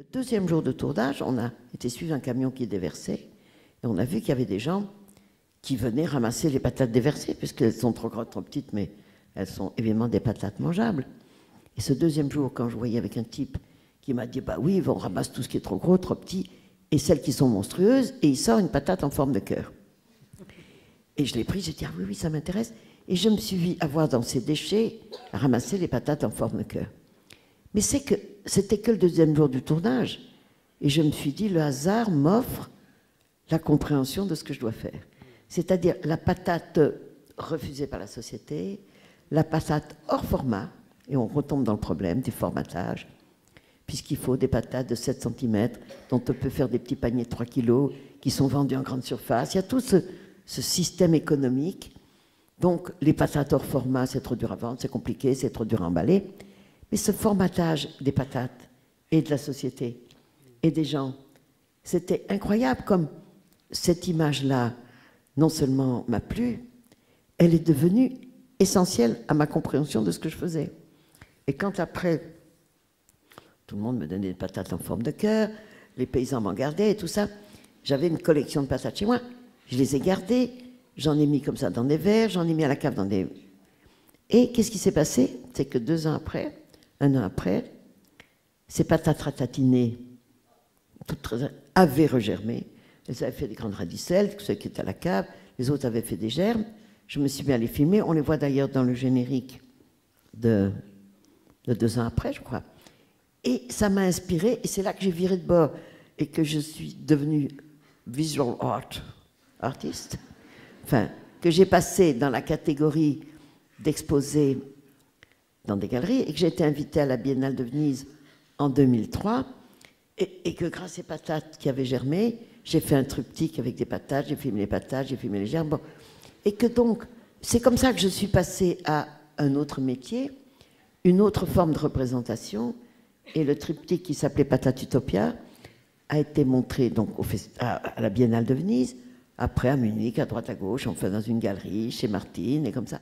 Le deuxième jour de tournage, on a été suivre un camion qui déversait et on a vu qu'il y avait des gens qui venaient ramasser les patates déversées, puisqu'elles sont trop grosses, trop petites, mais elles sont évidemment des patates mangeables. Et ce deuxième jour, quand je voyais avec un type qui m'a dit, bah oui, on ramasse tout ce qui est trop gros, trop petit, et celles qui sont monstrueuses, et il sort une patate en forme de cœur. Et je l'ai pris, j'ai dit, ah oui, oui, ça m'intéresse. Et je me suis vu avoir dans ces déchets, ramasser les patates en forme de cœur. Mais c'était que le deuxième jour du tournage. Et je me suis dit, le hasard m'offre la compréhension de ce que je dois faire. C'est-à-dire la patate refusée par la société, la patate hors format, et on retombe dans le problème du formatage, puisqu'il faut des patates de 7 cm, dont on peut faire des petits paniers de 3 kg, qui sont vendus en grande surface. Il y a tout ce système économique. Donc les patates hors format, c'est trop dur à vendre, c'est compliqué, c'est trop dur à emballer. Mais ce formatage des patates et de la société et des gens, c'était incroyable comme cette image-là, non seulement m'a plu, elle est devenue essentielle à ma compréhension de ce que je faisais. Et quand après, tout le monde me donnait des patates en forme de cœur, les paysans m'en gardaient et tout ça, j'avais une collection de patates chez moi, je les ai gardées, j'en ai mis comme ça dans des verres, j'en ai mis à la cave dans des... Et qu'est-ce qui s'est passé? C'est que 2 ans après, 1 an après, ces patates ratatinées, toutes très, avaient regermé. Elles avaient fait des grandes radicelles, ceux qui étaient à la cave, les autres avaient fait des germes. Je me suis mis à les filmer. On les voit d'ailleurs dans le générique de 2 ans après, je crois. Et ça m'a inspiré, et c'est là que j'ai viré de bord et que je suis devenue visual artist. Enfin, que j'ai passé dans la catégorie d'exposer dans des galeries et que j'ai été invitée à la Biennale de Venise en 2003 et que grâce à ces patates qui avaient germé, j'ai fait un triptyque avec des patates, j'ai filmé les patates, j'ai filmé les germes. Bon. Et que donc, c'est comme ça que je suis passée à un autre métier, une autre forme de représentation, et le triptyque qui s'appelait Patate Utopia a été montré donc à la Biennale de Venise, après à Munich, à droite à gauche, enfin dans une galerie, chez Martine, et comme ça.